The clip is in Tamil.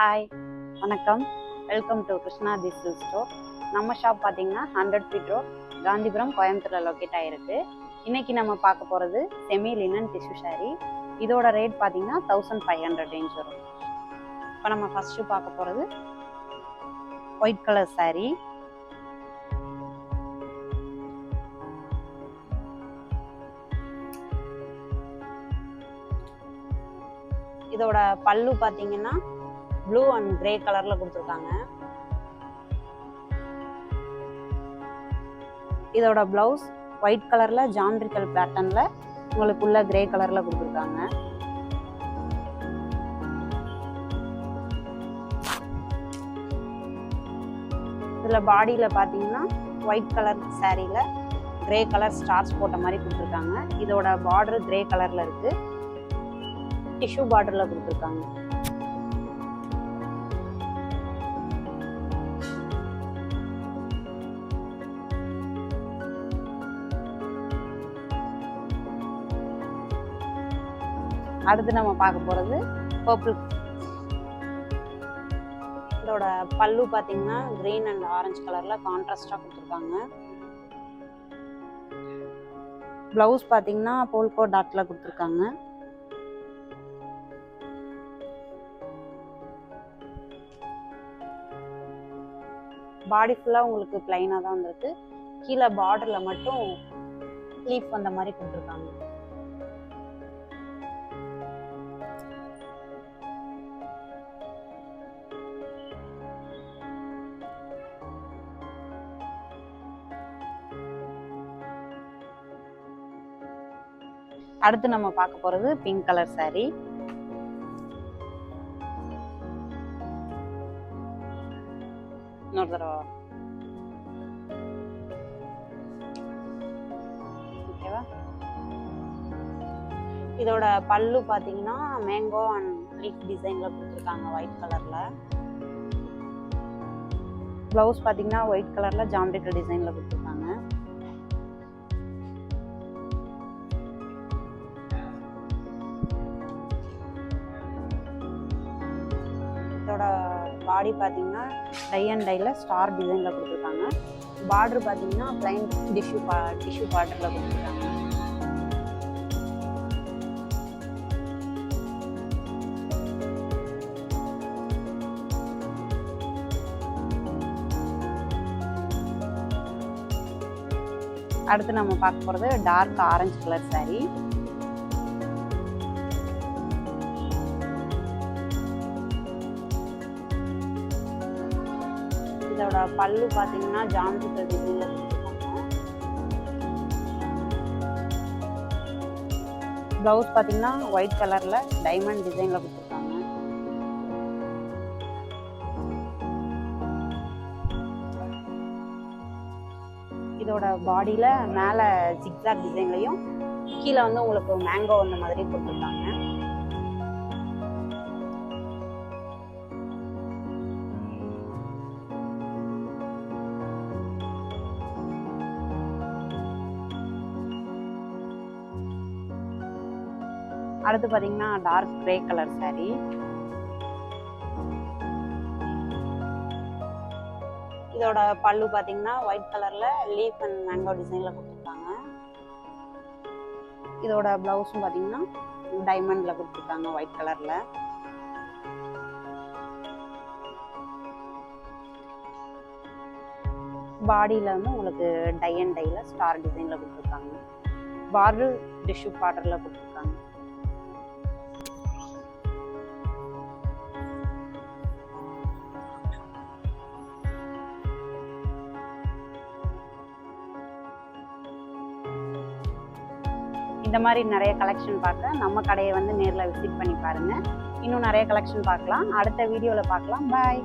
ஹாய், வணக்கம். Welcome to Krishna digital store. நம்ம ஷாப் பார்த்தீங்கன்னா 100 ஃபீட் ரோட், காந்திபுரம், கோயம்புத்தூரில் லொக்கேட் ஆகிருக்கு. இன்றைக்கி நம்ம பார்க்க போகிறது செமி லினன் டிஷ்யூ சாரீ. இதோட ரேட் பார்த்தீங்கன்னா 1500 ரேஞ்ச் வரும். இப்போ நம்ம ஃபஸ்ட்டு பார்க்க போகிறது ஒயிட் கலர் சாரீ. இதோட பல்லு பார்த்தீங்கன்னா ப்ளூ அண்ட் கிரே கலர்ல கொடுத்துருக்காங்க. இதோட பிளவுஸ் ஒயிட் கலர்ல ஜாமெட்ரிக்கல் பேட்டர்ன்ல உங்களுக்கு உள்ள கிரே கலர்ல கொடுத்துருக்காங்க. இதுல பாடியில பாத்தீங்கன்னா ஒயிட் கலர் சாரீல கிரே கலர் ஸ்டார்ஸ் போட்ட மாதிரி கொடுத்துருக்காங்க. இதோட பார்டர் கிரே கலர்ல இருக்கு, டிஷ்யூ பார்டர்ல கொடுத்துருக்காங்க. அடுத்து நம்ம பார்க்க போறது பர்பிள். இதோட பல்லு பாத்தீங்கன்னா கிரீன் அண்ட் ஆரஞ்சு கலர்ல கான்ட்ராஸ்டா கொடுத்துருக்காங்க. பிளவுஸ் பாத்தீங்கன்னா போல்கோ டாட்ல கொடுத்துருக்காங்க. பாடி ஃபுல்லா உங்களுக்கு பிளைனா தான் வந்திருக்கு. கீழே பார்டர்ல மட்டும் லீஃப் வந்த மாதிரி கொடுத்துருக்காங்க. அடுத்து நம்ம பார்க்க போறது பிங்க் கலர் சாரீ. இன்னொரு தடவை ஓகேவா? இதோட பல்லு பாத்தீங்கன்னா மேங்கோ அண்ட் லீஃப் டிசைன்ல கொடுத்துருக்காங்க ஒயிட் கலர்ல. பிளவுஸ் பாத்தீங்கன்னா ஒயிட் கலர்ல ஜாமெட்ரிக்கல் டிசைன்ல கொடுத்துருக்காங்க. இதோட பாடி பார்த்தீங்கன்னா டை அண்ட் டைல ஸ்டார் டிசைன்ல கொடுத்துருக்காங்க. பார்டர் பார்த்தீங்கன்னா பிளைன் டிஷ்யூ பார்டர்ல கொடுத்துருக்காங்க. அடுத்து நம்ம பார்க்க போறது டார்க் ஆரஞ்சு கலர் சாரீ. இதோட பல்லு பாத்தீங்கன்னா ஜாமெட்ரிக்கல் டிசைன்ல கொடுத்துருக்காங்க. பிளவுஸ் பாத்தீங்கன்னா ஒயிட் கலர்ல டைமண்ட் டிசைன்ல கொடுத்துருக்காங்க. இதோட பாடியில மேல ஜிக்ஸாக் டிசைன்லயும் கீழே வந்து உங்களுக்கு மேங்கோ வந்த மாதிரி கொடுத்துருக்காங்க. அடுத்து பாத்தீங்கன்னா டார்க் கிரே கலர் சாரீ. இதோட பல்லு பாத்தீங்கன்னா ஒயிட் கலர்ல லீஃப் அண்ட் மேங்கோ டிசைன்ல கொடுத்துருக்காங்க. இதோட பிளவுஸும் பாத்தீங்கன்னா டைமண்ட்ல கொடுத்துருக்காங்க ஒயிட் கலர்ல. பாடியில வந்து உங்களுக்கு டை அண்ட் டைல ஸ்டார் டிசைன்ல கொடுத்துருக்காங்க. பார்டர் டிஷ்யூ பார்டர்ல கொடுத்துருக்காங்க. இந்த மாதிரி நிறைய கலெக்ஷன் பார்க்க நம்ம கடையை வந்து நேரில் விசிட் பண்ணி பாருங்க. இன்னும் நிறைய கலெக்ஷன் பார்க்கலாம். அடுத்த வீடியோவில் பார்க்கலாம். பாய்.